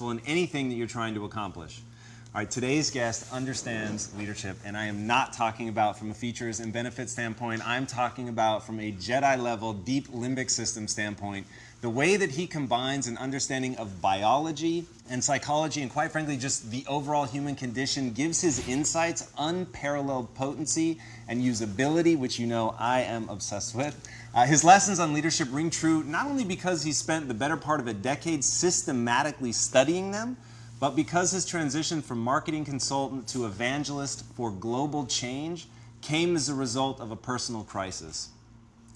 successful in anything that you're trying to accomplish. All right, today's guest understands leadership, and I am not talking about from a features and benefits standpoint. I'm talking about from a Jedi-level, deep limbic system standpoint, the way that he combines an understanding of biology and psychology, and quite frankly, just the overall human condition, gives his insights unparalleled potency and usability, which you know I am obsessed with. His lessons on leadership ring true not only because he spent the better part of a decade systematically studying them, but because his transition from marketing consultant to evangelist for global change came as a result of a personal crisis.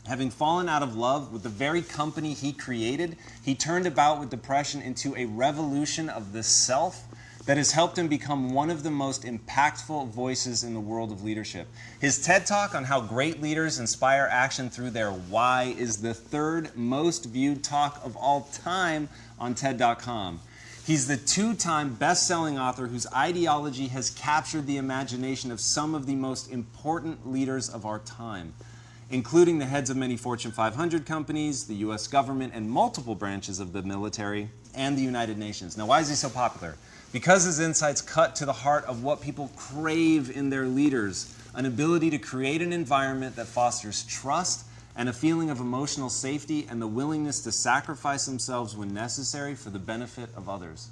Having fallen out of love with the very company he created, he turned about with depression into a revolution of the self that has helped him become one of the most impactful voices in the world of leadership. His TED Talk on how great leaders inspire action through their why is the third most viewed talk of all time on TED.com. He's the two-time best-selling author whose ideology has captured the imagination of some of the most important leaders of our time, including the heads of many Fortune 500 companies, the US government, and multiple branches of the military, and the United Nations. Now, why is he so popular? Because his insights cut to the heart of what people crave in their leaders, an ability to create an environment that fosters trust and a feeling of emotional safety and the willingness to sacrifice themselves when necessary for the benefit of others.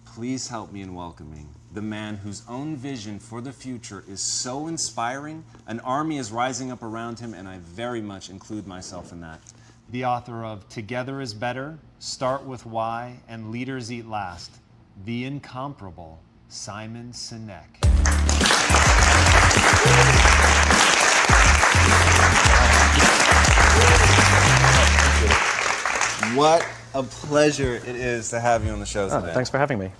Please help me in welcoming the man whose own vision for the future is so inspiring, an army is rising up around him, and I very much include myself in that. The author of Together is Better, Start with Why, and Leaders Eat Last, the incomparable Simon Sinek. What a pleasure it is to have you on the show today. Thanks for having me.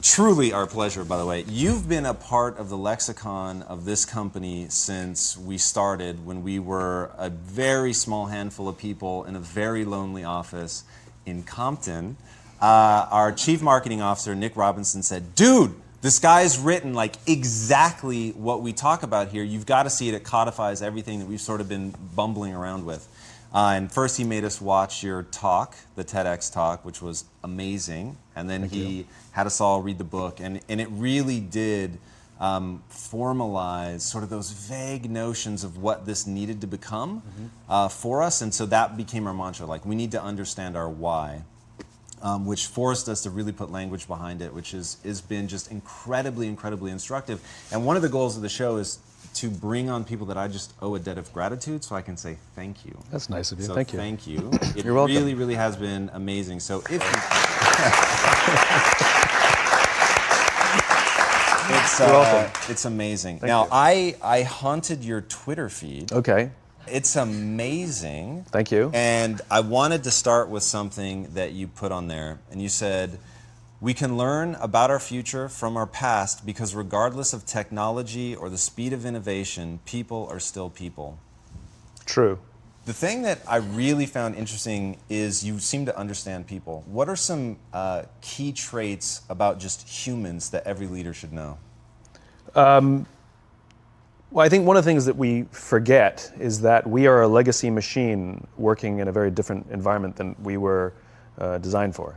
Truly our pleasure, by the way. You've been a part of the lexicon of this company since we started, when we were a very small handful of people in a very lonely office in Compton. Our chief marketing officer, Nick Robinson, said, "Dude, this guy's written like exactly what we talk about here. You've got to see it. It codifies everything that we've sort of been bumbling around with." And first he made us watch your talk, the TEDx talk, which was amazing. And then he had us all read the book. And it really did formalize sort of those vague notions of what this needed to become for us. And so that became our mantra, like we need to understand our why, which forced us to really put language behind it, which has been just incredibly, incredibly instructive. And one of the goals of the show is to bring on people that I just owe a debt of gratitude, so I can say thank you. That's nice of you. So thank you. Thank you. It You're welcome. really, really has been amazing. So if you, it's amazing. Thank now, you. I haunted your Twitter feed. Okay. It's amazing. Thank you. And I wanted to start with something that you put on there, and you said, "We can learn about our future from our past because regardless of technology or the speed of innovation, people are still people." True. The thing that I really found interesting is you seem to understand people. What are some key traits about just humans that every leader should know? Well, I think one of the things that we forget is that we are a legacy machine working in a very different environment than we were designed for.